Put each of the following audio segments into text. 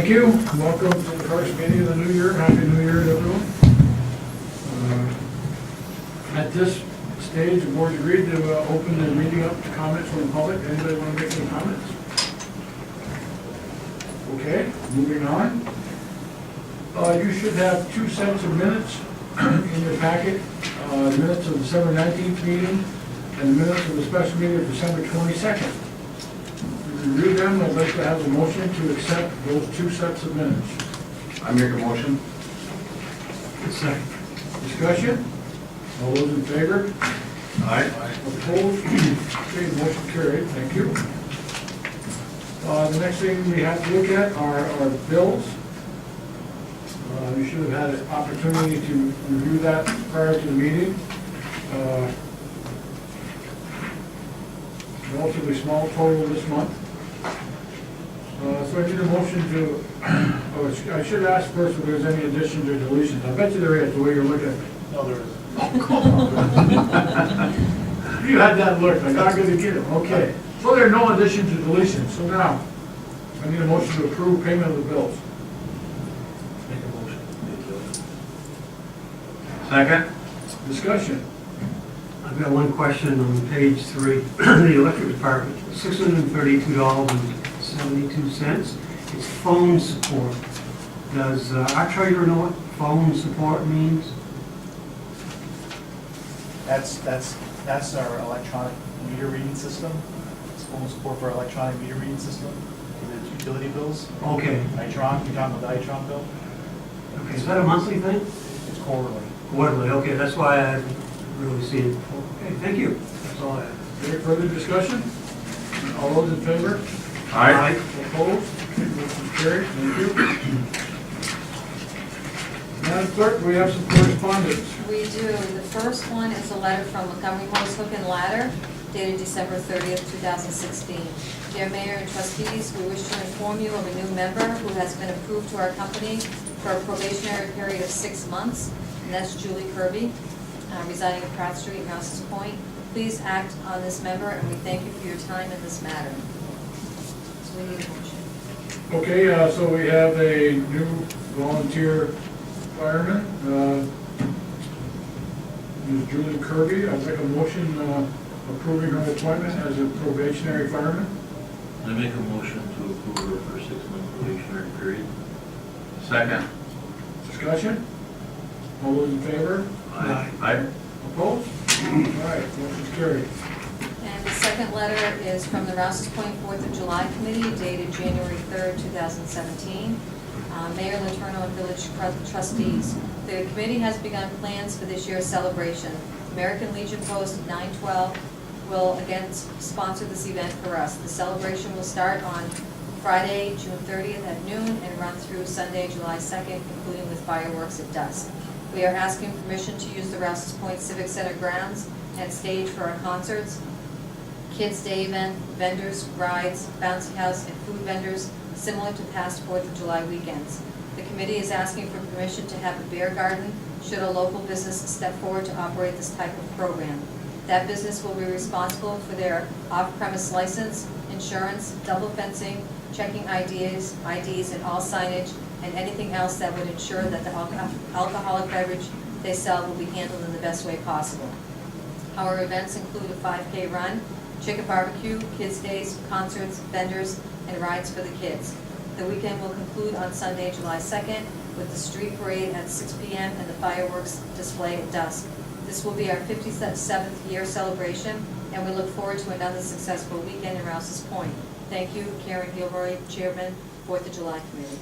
Thank you. Welcome to the first meeting of the new year. Happy New Year to everyone. At this stage, the board's agreed to open the meeting up to comments from the public. Anybody want to make any comments? Okay, moving on. You should have 2 sets of minutes in your packet. Minutes of December 19th meeting and the minutes of the special meeting of December 22nd. To review them, I'd like to have a motion to accept those 2 sets of minutes. I make a motion. Second. Discussion? All those in favor? Aye. Opposed? Okay, motion carried. Thank you. The next thing we have to look at are our bills. You should have had an opportunity to review that prior to the meeting. Relatively small total this month. So I need a motion to, I should ask first if there's any additions or deletions. I bet you there is, the way you're looking at me. No, there isn't. You had that look, like, I'm gonna get it, okay. So there are no additions or deletions, so now, I need a motion to approve payment of the bills. Make a motion. Second? Discussion. I've got one question on page 3, the electric department, $632.72. It's phone support. Does our treasurer know what phone support means? That's our electronic meter reading system. It's phone support for our electronic meter reading system, for the utility bills. Okay, Itron, you're talking about the Itron bill? okay, is that a monthly thing? It's quarterly. Quarterly, okay, that's why I haven't really seen it before. Okay, thank you, that's all I have. Any further discussion? All those in favor? Aye. Opposed? Okay, motion carried, thank you. Madam Clerk, we have some correspondence. We do. The first one is a letter from Montgomery Hose Hook and Ladder dated December 30th, 2016. Dear Mayor and trustees, we wish to inform you of a new member who has been approved to our company for a probationary period of 6 months, and that's Julie Kirby, residing at Pratt Street, Rouses Point. Please act on this member, and we thank you for your time in this matter. So we need a motion. Okay, so we have a new volunteer fireman, Ms. Julie Kirby. I'd like a motion approving her appointment as a probationary fireman. I make a motion to approve her for a 6-month probationary period. Second? Discussion? All those in favor? Aye. Aye. Opposed? All right, motion's carried. And the second letter is from the Rouses Point 4th of July Committee dated January 3rd, 2017. Mayor Letourneau and village trustees. The committee has begun plans for this year's celebration. American Legion Post 912 will again sponsor this event for us. The celebration will start on Friday, June 30th at noon and run through Sunday, July 2nd, concluding with fireworks at dusk. We are asking permission to use the Rouses Point Civic Center grounds and stage for our concerts, Kids Day event, vendors, rides, bouncy house, and food vendors, similar to past 4th of July weekends. The committee is asking for permission to have a beer garden should a local business step forward to operate this type of program. That business will be responsible for their off-premise license, insurance, double fencing, checking IDs, and all signage, and anything else that would ensure that the alcoholic beverage they sell will be handled in the best way possible. Our events include a 5K run, chicken barbecue, kids' days, concerts, vendors, and rides for the kids. The weekend will conclude on Sunday, July 2nd, with the street parade at 6 p.m. and the fireworks display at dusk. This will be our 57th year celebration, and we look forward to another successful weekend in Rouses Point. Thank you, Karen Gilroy, Chairman, 4th of July Committee.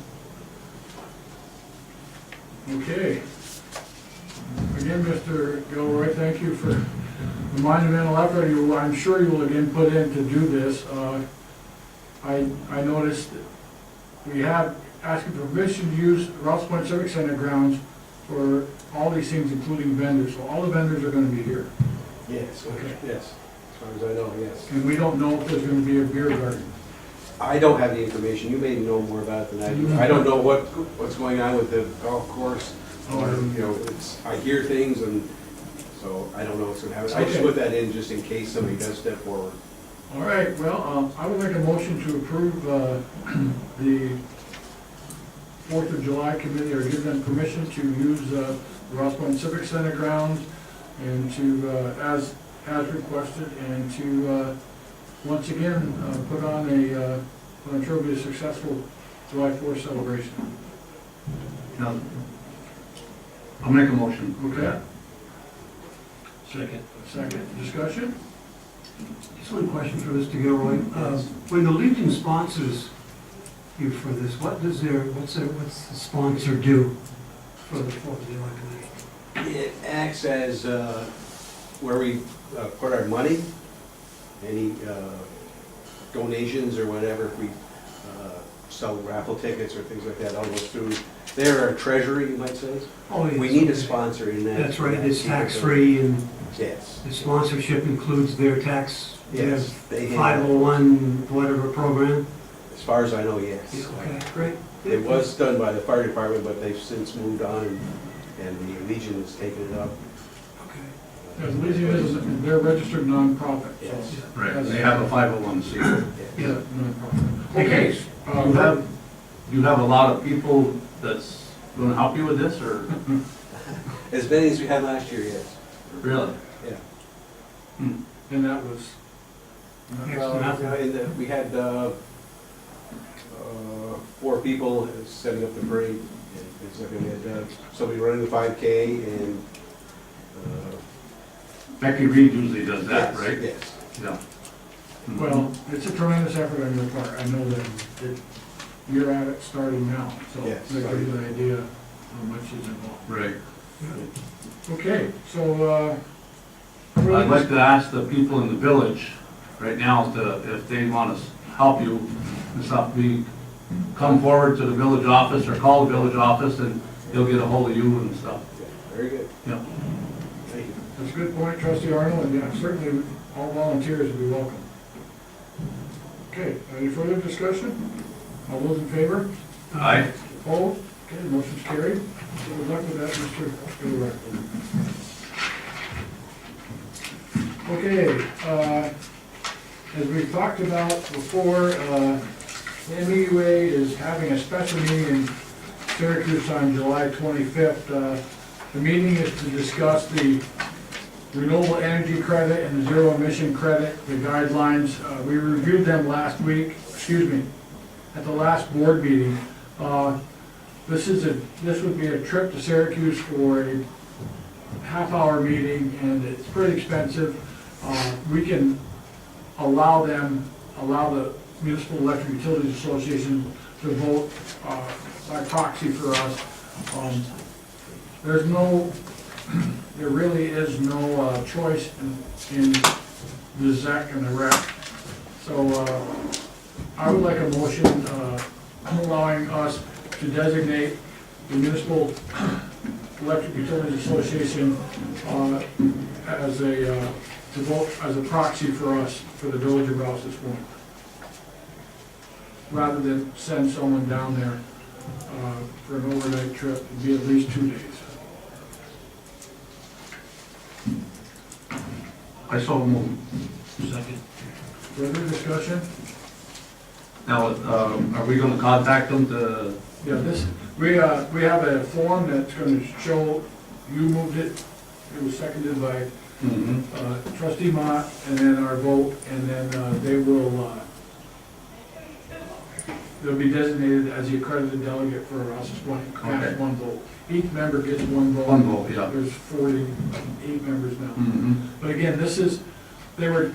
Okay. Again, Mr. Gilroy, thank you for the monumental effort I'm sure you will again put in to do this. I noticed that we have asking for permission to use Rouses Point Civic Center grounds for all these things, including vendors. So all the vendors are going to be here. Yes, Okay. yes, as far as I know, yes. And we don't know if there's going to be a beer garden. I don't have the information, you may know more about it than I do. I don't know what's going on with the golf course, or, you know, I hear things, and so I don't know what's gonna happen. I just Okay. put that in just in case somebody does step forward. All right, well, I would make a motion to approve the Fourth of July committee, or give them permission to use the Ross Point Civic Center grounds and to, as requested, and to, once again, put on what I'm sure will be a successful July 4th celebration. Now, I'll make a motion. Okay. Second. Second, discussion? Just one question for Mr. Gilroy. When the Legion sponsors you for this, what's the sponsor do for the Fourth of July committee? It acts as where we put our money, any donations or whatever, if we sell raffle tickets or things like that, all goes through. They're our treasury, you might say. Oh, yes, We need a okay. sponsor in that. That's right, it's tax-free, and Yes, the sponsorship includes their tax, their yes. They handle, 501 whatever program? as far as I know, yes. Okay, great. It was done by the fire department, but they've since moved on, and the Legion has taken it up. Okay. Yeah, the Legion is, they're a registered nonprofit, so. Yes. Right, they have a 501c. Yeah, nonprofit. Okay. You have a lot of people that's gonna help you with this, or? As many as we had last year, yes. Really? Yeah. And that was. We had 4 people setting up the parade. And it's like we had somebody running the 5K and. Becky Reed usually does that, Yes, right? Yes. Yeah. Well, it's a tremendous effort on your part. I know that you're at it starting now, so Yes. that gives you an idea how much is involved. Right. Okay, so, I'd like to ask the people in the village right now if they want to help you and stuff, come forward to the village office or call the village office and they'll get a hold of you and stuff. Very good. Yeah. Thank you. that's a good point, trustee Arnold, and yeah, certainly all volunteers would be welcome. Okay, any further discussion? All those in favor? Aye. Opposed? Okay, motion's carried. Good luck with that, Mr. Gilroy. Okay, as we've talked about before, the MUA is having a special meeting in Syracuse on July 25th. The meeting is to discuss the renewable energy credit and the zero emission credit, the guidelines. We reviewed them last week, at the last board meeting. This would be a trip to Syracuse for a half-hour meeting, and it's pretty expensive. We can allow the Municipal Electric Utilities Association to vote by proxy for us. There really is no choice in the ZEC and the REC. So I would like a motion allowing us to designate the Municipal Electric Utilities Association to vote as a proxy for us, for the village of Rouses Point, rather than send someone down there for an overnight trip. It'd be at least 2 days. I saw a move. Second. Further discussion? Now, are we gonna contact them to? Yeah, we have a form that's gonna show you moved it. It was seconded by trustee Mott, and then our vote, and then they'll be designated as the accredited delegate for Rouses Point, cast Okay. one vote. Each member gets one vote. One vote, yeah. There's 48 members now. Mm-hmm. But again, they were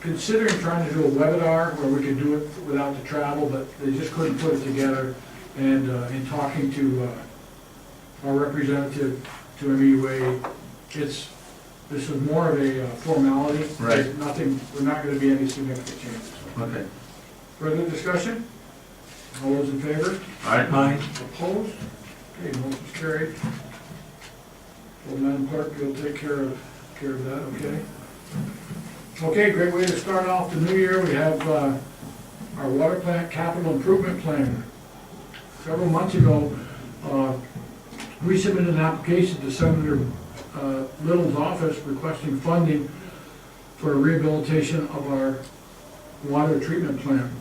considering trying to do a webinar where we could do it without the travel, but they just couldn't put it together. And in talking to our representative to MUA, this is more of a formality. Right. There's nothing, we're not gonna be any significant changes. Okay. Further discussion? All those in favor? All right. Aye. Opposed? Okay, motion's carried. Well, Madam Clerk, you'll take care of that, okay? Okay, great way to start off the new year. We have our water plant capital improvement plan. Several months ago, we submitted an application to Senator Little's office requesting funding for rehabilitation of our water treatment plant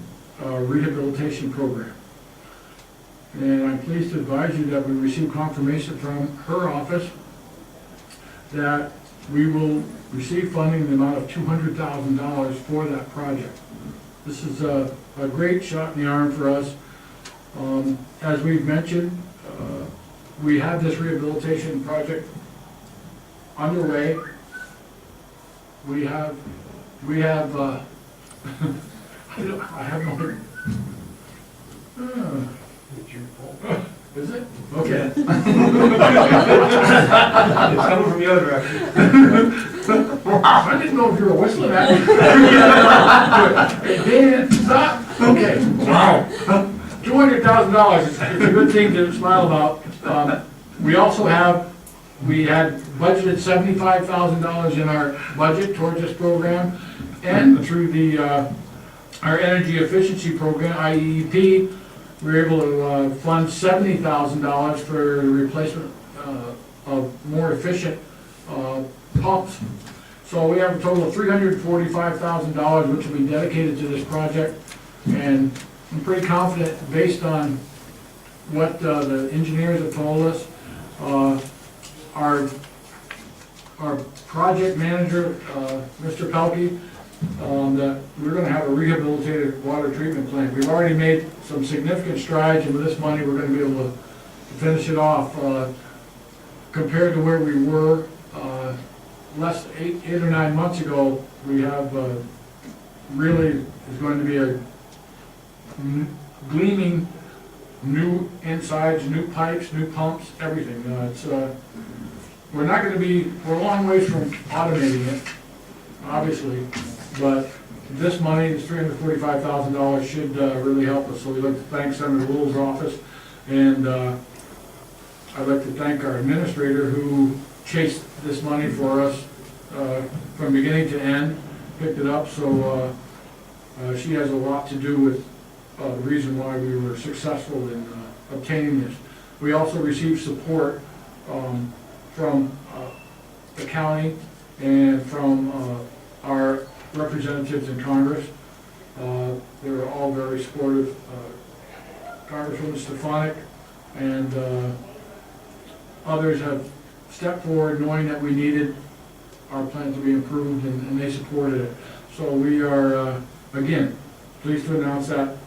rehabilitation program. And I'm pleased to advise you that we received confirmation from her office that we will receive funding in the amount of $200,000 for that project. This is a great shot in the arm for us. As we've mentioned, we have this rehabilitation project underway. We have, I have no. Is it? Okay. It's coming from your direction. I didn't know if you were whistling at me. Hey, Dan, stop. Okay, wow. $200,000, it's a good thing to smile about. We also we had budgeted $75,000 in our budget towards this program, and through our energy efficiency program, IEEP, we were able to fund $70,000 for the replacement of more efficient pumps. So we have a total of $345,000 which will be dedicated to this project, and I'm pretty confident, based on what the engineers have told us, our project manager, Mr. Pelkey, that we're gonna have a rehabilitated water treatment plant. We've already made some significant strides, and with this money, we're gonna be able to finish it off. Compared to where we were, less 8 or 9 months ago, we have, really is going to be a gleaming new insides, new pipes, new pumps, everything. We're not gonna be, we're a long ways from automating it, obviously, but this money, this $345,000, should really help us. So we'd like to thank Senator Little's office, and I'd like to thank our administrator who chased this money for us from beginning to end, picked it up, so she has a lot to do with the reason why we were successful in obtaining this. We also received support from the county and from our representatives in Congress. They were all very supportive. Congresswoman Stefanik and others have stepped forward knowing that we needed our plant to be improved, and they supported it. So we are, again, pleased to announce that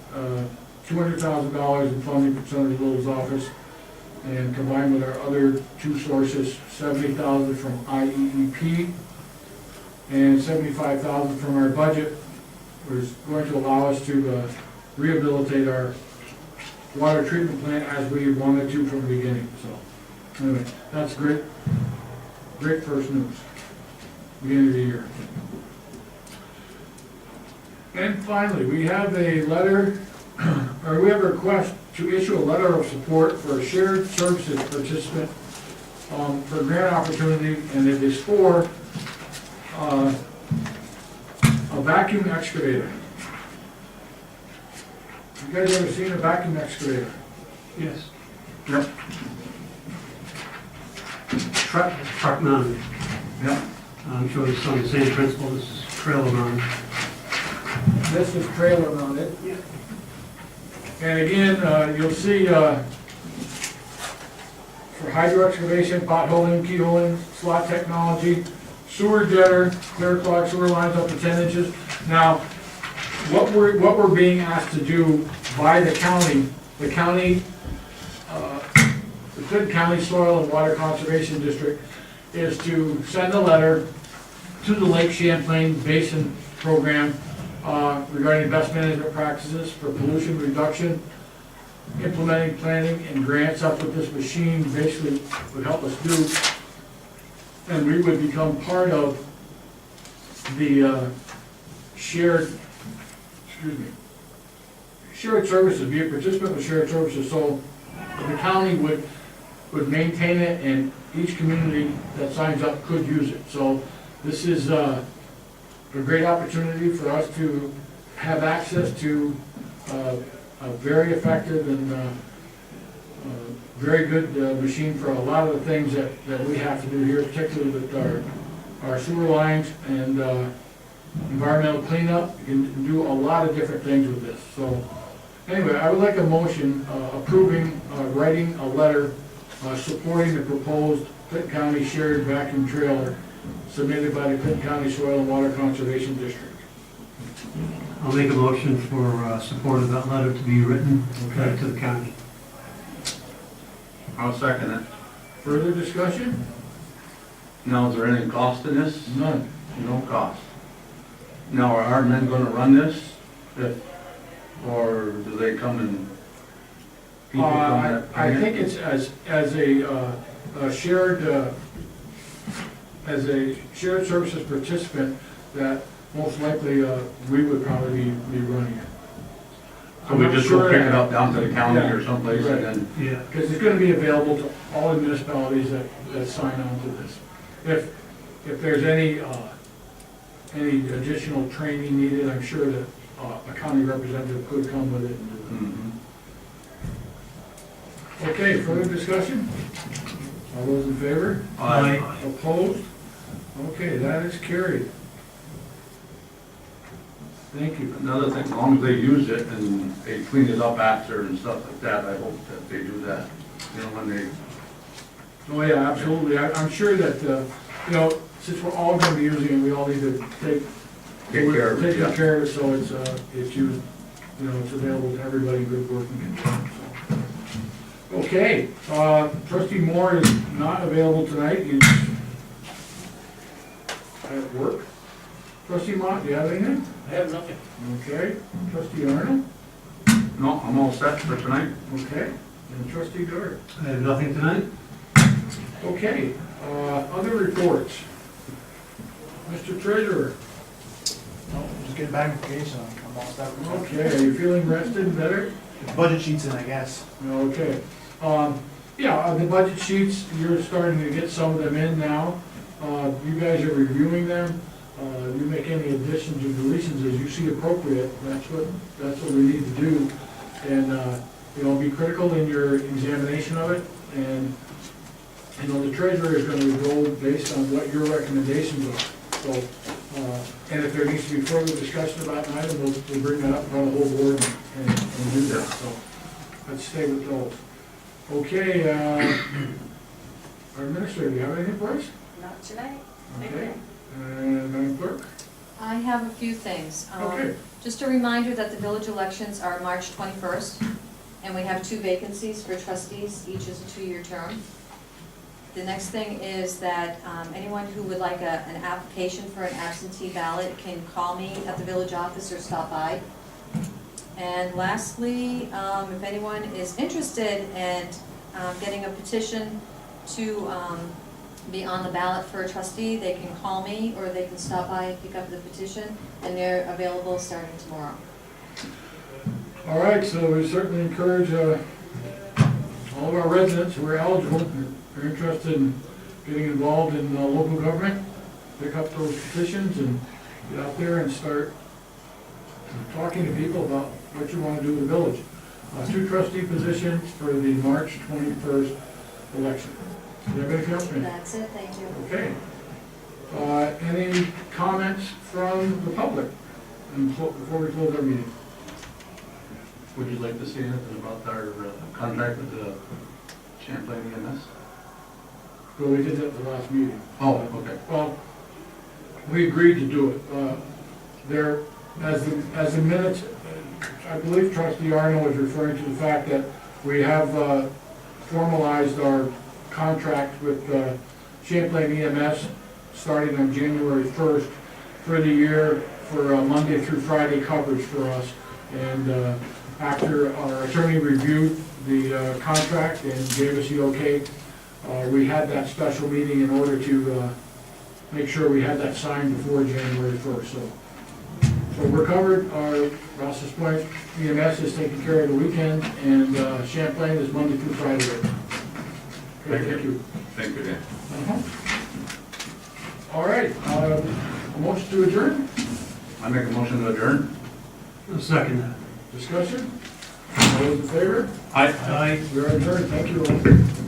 $200,000 in funding from Senator Little's office, and combined with our other two sources, $70,000 from IEEP and $75,000 from our budget, was going to allow us to rehabilitate our water treatment plant as we wanted to from the beginning. So anyway, that's great first news, beginning of the year. And finally, we have a letter, or we have a request to issue a letter of support for a shared services participant for a grant opportunity, and it is for a vacuum excavator. You guys ever seen a vacuum excavator? Yes. Yep. Truck mounted. Yep. I'm sure it's on the same principle, this is trailer mounted. This is trailer mounted. Yeah. And again, you'll see for hydro excavation, potholing, keyholing, slot technology, sewer jetter, clear clog sewer lines up to 10 inches. Now, what we're being asked to do by the county, the Clinton County Soil and Water Conservation District, is to send a letter to the Lake Champlain Basin Program regarding best management practices for pollution reduction, implementing planning and grants. That's what this machine basically would help us do. And we would become part of the shared services, be a participant with shared services. So the county would maintain it, and each community that signs up could use it. So this is a great opportunity for us to have access to a very effective and very good machine for a lot of the things that we have to do here, particularly with our sewer lines and environmental cleanup. You can do a lot of different things with this. So Anyway, I would like a motion approving, writing a letter supporting the proposed Clinton County shared vacuum trailer submitted by the Clinton County Soil and Water Conservation District. I'll make a motion for support of that letter to be written to the county. I'll second it. Further discussion? Now, is there any cost in this? None. No cost. Now, are our men gonna run this? Or do they come and? people come and I bring it? think it's as a shared, as a shared services participant that most likely we would probably be running it. So we just go I'm not pick sure. it up down to the county or Yeah, someplace right. and then? Yeah. Because it's gonna be available to all the municipalities that sign on to this. If there's any additional training needed, I'm sure that a county representative could come with it and do Mhm. it. Okay, further discussion? All those in favor? Aye. Opposed? Okay, that is carried. Thank you. Another thing, as long as they use it and they clean it up after and stuff like that, I hope that they do that. You know, when they, Oh, yeah, absolutely. I'm sure that, you know, since we're all gonna be using it, we all need to take care of it, Taking yeah. care of it, so it's used, you know, it's available to everybody in good working condition, so. Okay, trustee Moore is not available tonight, he's at work. Trustee Mott, do you have anything? I have nothing. Okay, trustee Arnold, no, I'm all set for tonight. okay, and trustee Dart. I have nothing tonight? Okay, other reports. Mr. Treasurer, No, just getting back in vacation, I'm all set. okay, are you feeling rested and better? The budget sheet's in, I guess. Okay, yeah, the budget sheets, you're starting to get some of them in now. You guys are reviewing them. You make any additions or deletions as you see appropriate. That's what we need to do. And, you know, be critical in your examination of it. And, you know, the treasurer is gonna go based on what your recommendations are. So, and if there needs to be further discussion about an item, we'll bring that up in front of the whole board and do that. So, let's stay with those. Okay, our administrator, do you have anything for us? Not tonight. Okay, and Madam Clerk? I have a few things. Okay. Just a reminder that the village elections are March 21st, and we have 2 vacancies for trustees, each is a 2-year term. The next thing is that anyone who would like an application for an absentee ballot can call me at the village office or stop by. And lastly, if anyone is interested in getting a petition to be on the ballot for a trustee, they can call me or they can stop by and pick up the petition, and they're available starting tomorrow. All right, so we certainly encourage all of our residents who are eligible, who are interested in getting involved in local government, pick up those petitions and get out there and start talking to people about what you want to do with the village. 2 trustee positions for the March 21st election. Do you have anything else, ma'am? That's it, thank you. Okay. Any comments from the public before we close our meeting? Would you like to say anything about our contract with the Champlain EMS? Well, we did that at the last meeting. Oh, okay. Well, we agreed to do it. There, as the minutes, I believe trustee Arnold was referring to the fact that we have formalized our contract with Champlain EMS starting on January 1st for the year for Monday through Friday coverage for us. And after our attorney reviewed the contract and gave us the okay, we had that special meeting in order to make sure we had that signed before January 1st. So we're covered. Our Rouses Point EMS is taking care of the weekend, and Champlain is Monday through Friday. Okay, thank you. Thank you, Dan. All right, a motion to adjourn? I make a motion to adjourn. I'll second that. Discussion? All those in favor? Aye. Aye. We are adjourned. Thank you all.